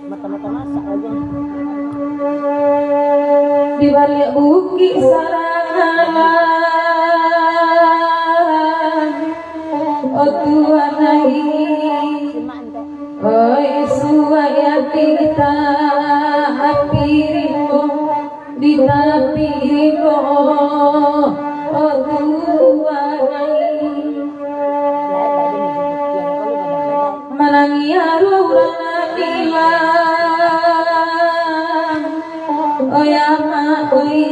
mata-mata masak aja. Di balik bukit sarangan oh Tuhan oi suaya ditapirimu ditapirimu oh Tuhan manangi arurana dilang oh ya ma oi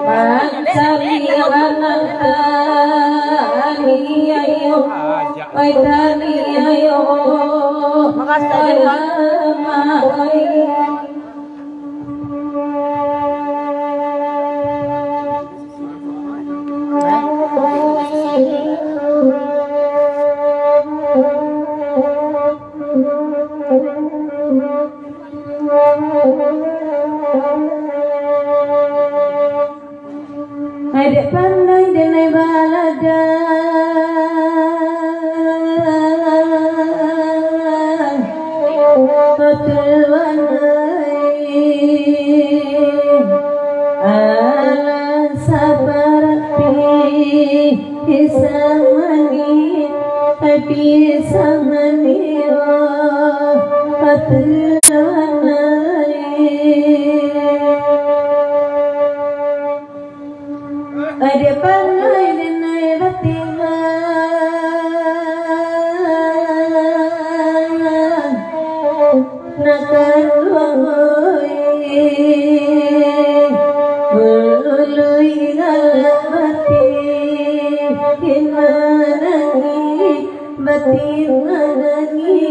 mancari anantani ayo oi tani ayo Makasih ma oi Adik pandai denai baladan Hotelwanai Alan saparapi Isamani Api samani Hotelwanai Ada pandai denai batingan Nakan luangoi Ulului galabati Himanangi Bati manangi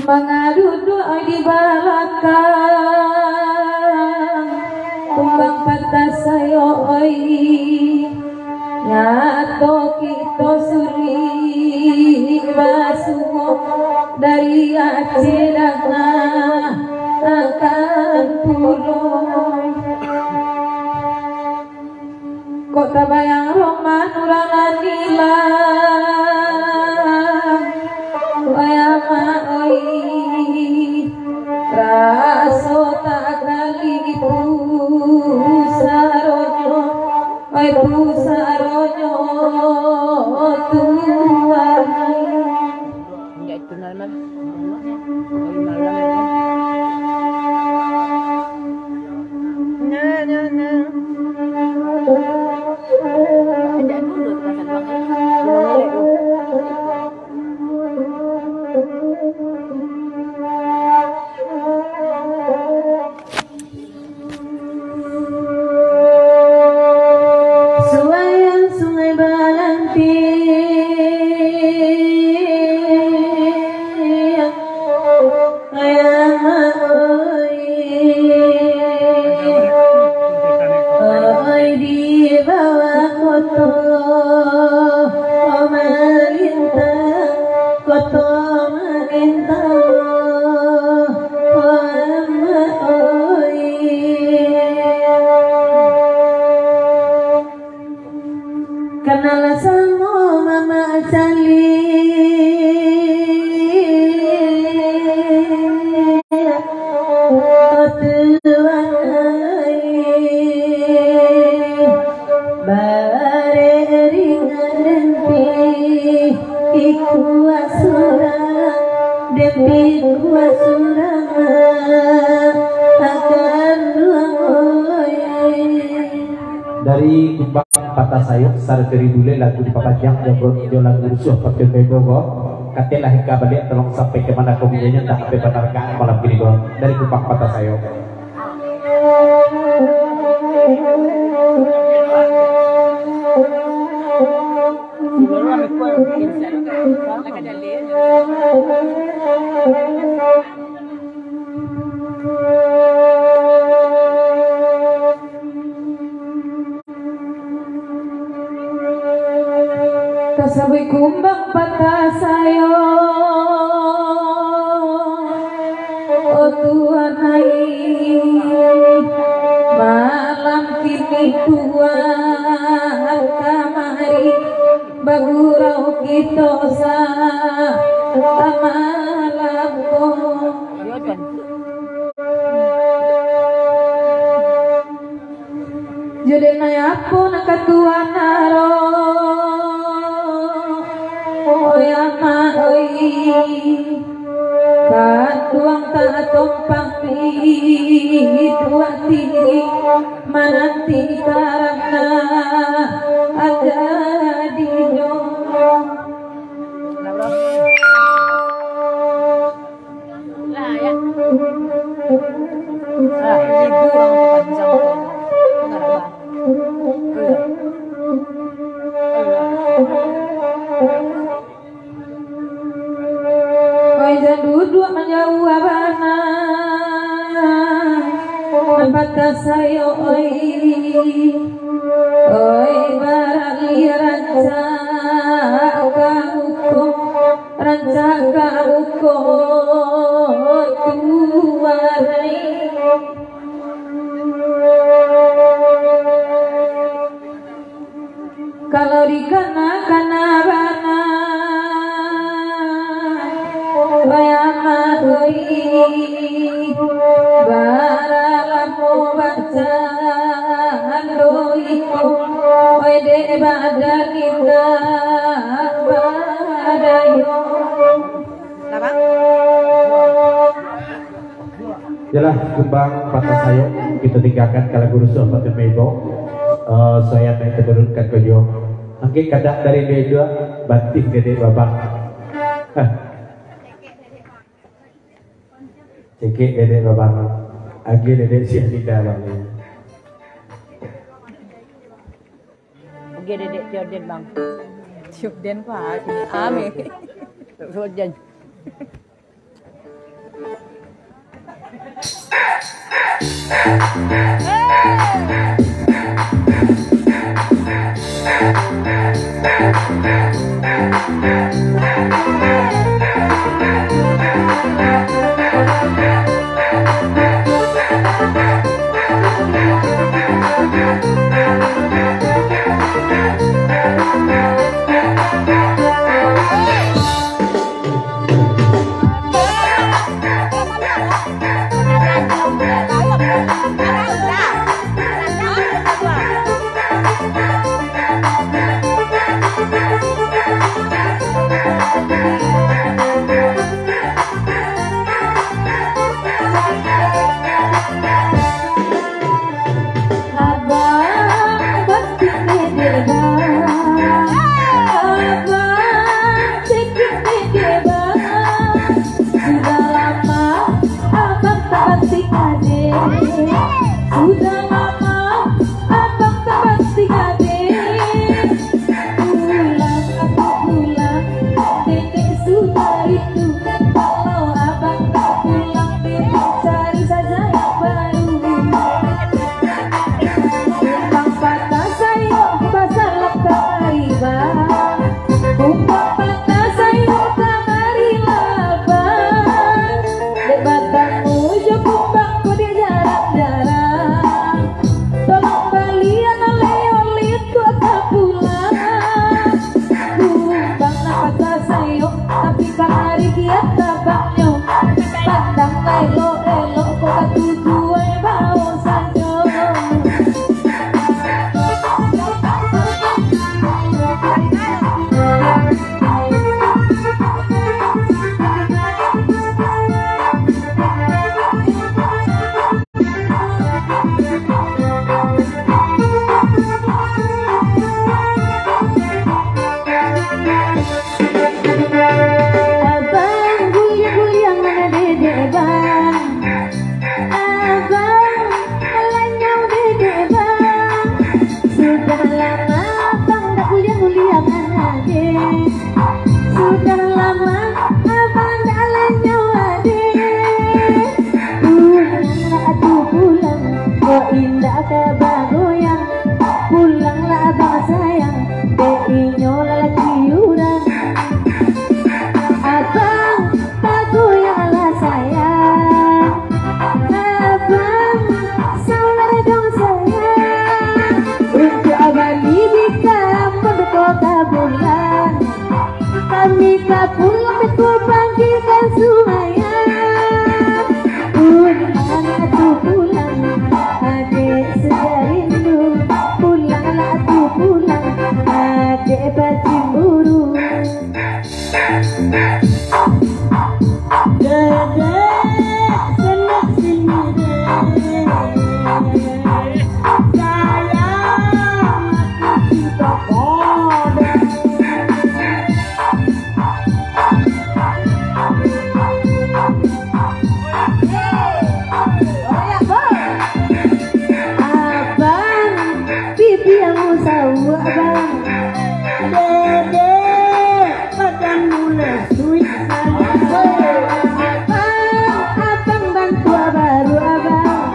Mengadu doa di belakang kumbang patah sayo oi nyato kita suri basumo dari Aceh dana akan pulang kok tabayang roman ulangan hilang bayama oi raso tak kali pusarojo oi pusarojo Tuhan enggak itu normal ada dulu terasa doang koto mengintamu oi kenal sama mama cali dari Kumbang Patah Sayuk Sargeri Dule lagu di Papajang Jobrot Ijo lagu rusuh Pakai Bebogo Katilah hingga balik tolong sampai kemana komunikasinya tak sampai batarkan malam gini go dari Kumbang Patah Sayuk. Kasabi kumbang patah sayo oh Tuhan hai malam kini Tuhan kamari bagurau kita sa malam ko Julen na yapo nakatuan naro oyama oi katuang tak tumpang di dua tiri mananti karena ada di lah ya ibu orang panjang duduk menjauh abana Nampakah saya oi barali rancaka hukum tuarai kalau dikana-kana bana bayama oi baralamu baca andoiku oi de badalinda badayo Jelas Kumbang Patah Sayuk kita tinggalkan kalau guru suh pada mebo saya naik turunkan ke jo angke kadang dari dia dua batik dedek babak cekik dedek babak agi dedek siap di dalam oke dedek Jordan bang Jordan Pak ini ame Jordan Abang guyang-guyang mana dede bang, abang melanyau dede bang. Sudah lama abang tak guyang-guyangan ade, sudah lama abang tak lanyau ade. Pulanglah atuh pulang, kok indah kabah goyang. Pulanglah abang sayang, deinyo lalaki urang. Abang tak goyanglah sayang, abang saudara dong sayang. Untuk abang dibika kota bulan, kami tak pulang beku panggilkan sumaya. Pulang atuh pulang, adik sejarindu. Pulanglah atuh pulang, adik bacimburu. Dede senang sini dede, sayang aku cinta kode. Abang pipi yang usau abang, dede badan mulai sweet sayang. Abang bantu baru abang,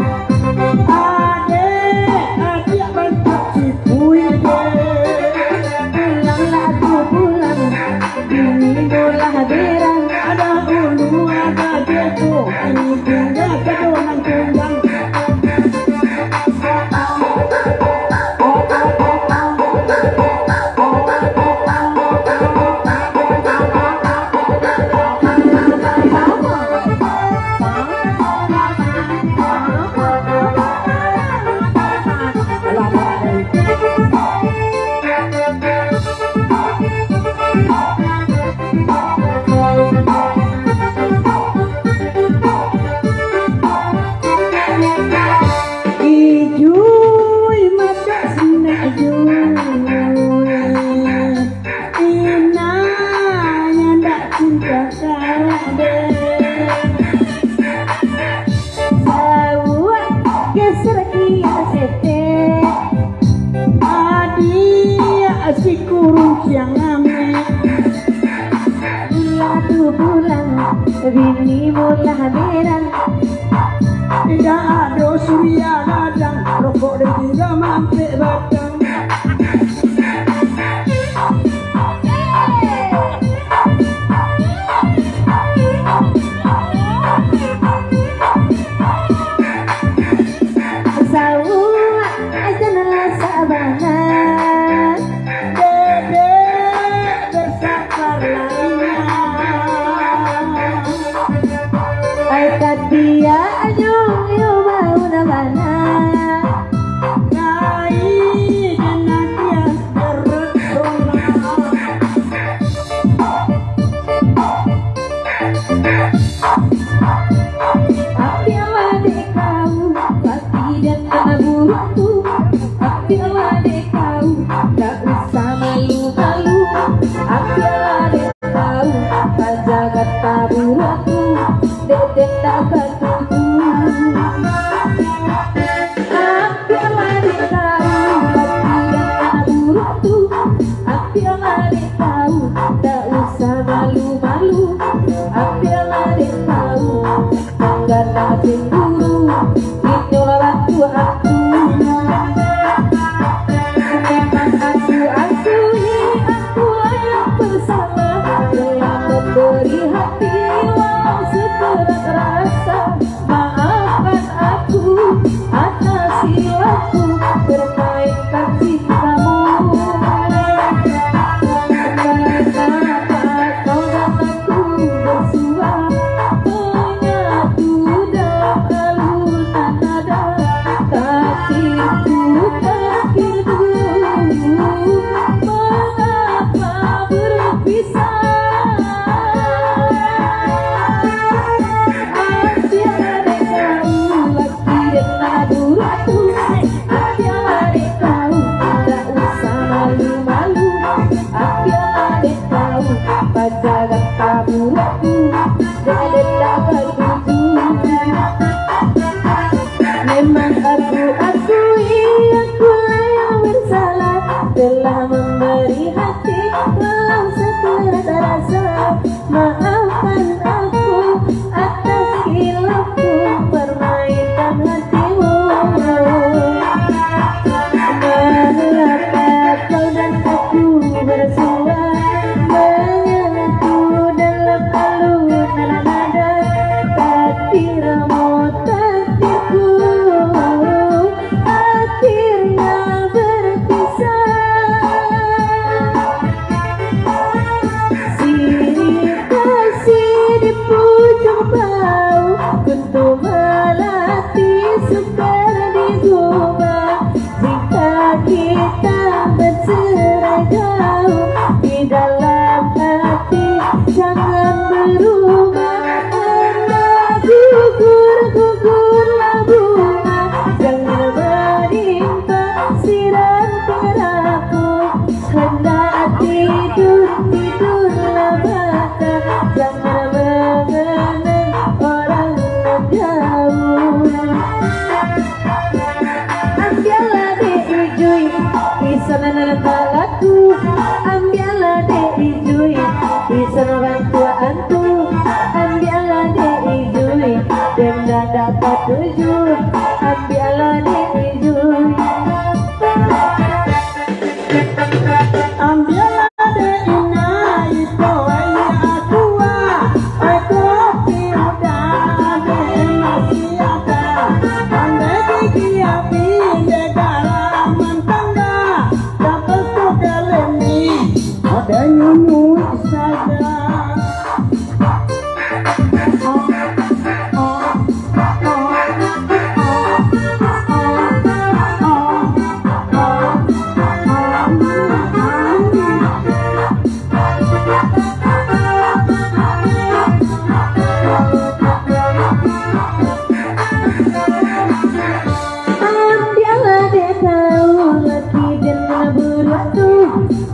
adik bantu cipui deh. Pulanglah aku pulang, ini bola berang. Ada ulu ada depo, ini tinggal kedonang tunggang. Ijuy mata sina ijuy, ina yang tak cinta kade. Sawak geser kia sete, adia si kurung siang ame. Pulang tuh pulang, bini mulah berang. Tidak ada surya ladang, rokok dan tiga mampir batang. Sawak aja nalah sabanan, dede bersabarlah. Aikat dia ayo mau nabana, kai dan dia bersolah. Tapi adik kau pasti dan burukku, tapi adik kau tak usah malu-malu. Tapi adik kau tak jaga taburanku, dedek tak bantu. Tapi adik kau pasti dan burukku, tapi adik kau tak usah malu-malu. Tapi adik kau jangan tak cemburu, itulah waktu aku. Memang aku yang bersalah, yang memberi hati walau seberat rasa. Maafkan aku atas silapku permainkan cintamu. Kenapa kau dan aku bersua, menyatu dalam alunan nada. Takdirku takdir dulu, mengapa berpisah? pacaran kaburaku dan dapat tujuh. Memang aku akui aku yang bersalah telah memberi hati walau sekeras rasa. Maafkan aku atas hilafku permainan hatimu. Mengapa kau dan aku bersua menyatu dalam alunan nada takdirmu takdirku akhirnya berpisah. Sini kasih di pucuk bau untuk melatih sukar di gua. Jika kita bercerai jauh di dalam hati jangan berubah. Anda gugurlah bunga jangan menimpa siram perahu. Hendak tidurlah mata jangan mengenang orang jauh. Ambillah diujui pisanan balaku, ambillah diujui pisanan bantuanku, ambillah diujui dan dapat tujuh, ambillah diujui. Ambillah deina itu aku udah masih ada andai dikiapi degaraman tangga dapat tugaleni ada nyunyut saja. Ambillah deh kau laki dan berutu,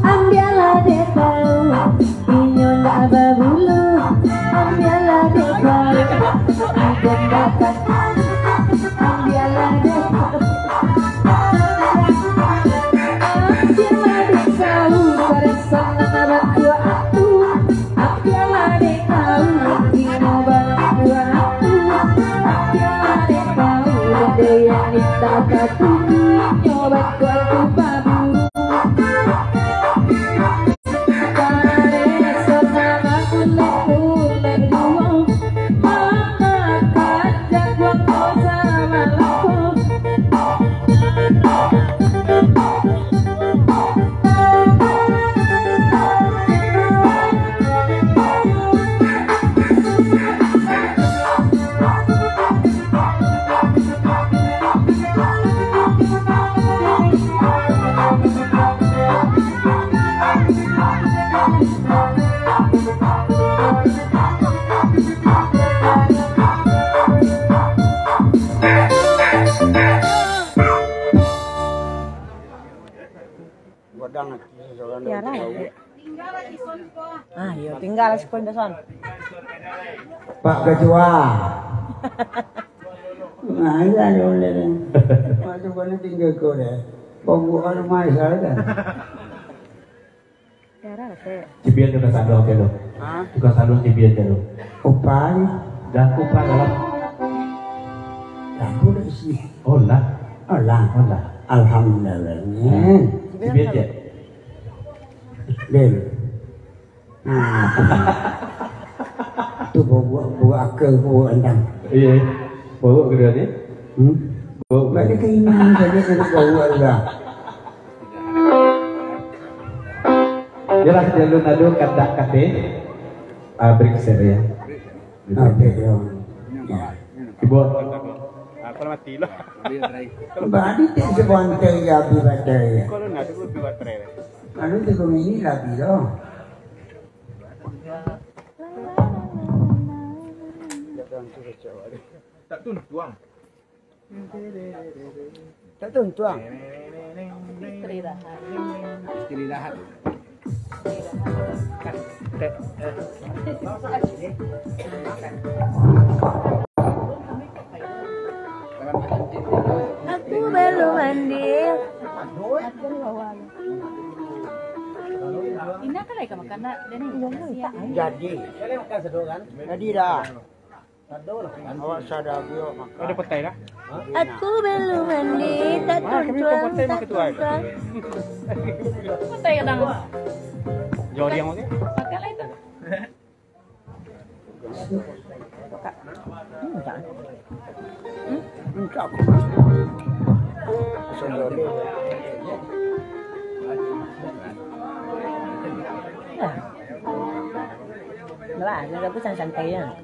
ambillah deh kau inyola babulu, ambillah deh kau dan dapat, ambillah deh kau, ambillah deh kau karesan bantu aku, ambillah deh kau inyo bantu aku, ambillah deh kau yang minta aku nyoba kuatu babu kare sonama kulek duo mama kajak waktu sama laku. Tiara ya? Ah, iya tinggal sekolah son. Pak Ketua. Nah, ya boleh. Masuk mana tinggal kau deh. Pembukaan masalah kan. Tiara lah teh. Cibian juga sandal ke lo. Juga sandal cibian ke lo. Upah. Dan upah dalam. Aku dah sih. Allah. Allah. Allah. Alhamdulillah. Cibian je. Del. Tu bawa ke bawa andam. Iya. Bawa ke dia ni. Bawa. Bagi keimanan saja kita bawa juga. Jelas jalur nado kata kate. Break ya. Oke dong. Ibu. Kalau mati lah. Badi tak sebantai ya bibatai. Kalau nggak ada lebih baterai. Lalu tu kau ini lagi dong. Tak tuntuang. Tak tuntuang. Istirahat. Istirahat. Aku belum mandi. Ina kan lagi makan nak dan ini. Jadi. Jadi dah. Awak sadar dia makan. Ada petai lah. Aku belum mandi. Tak tuan, tak tuan. Petai kadang. Jauh dia makan. Makan lah itu. Enggak. Sadar dia. Lah, ada aku santai ya.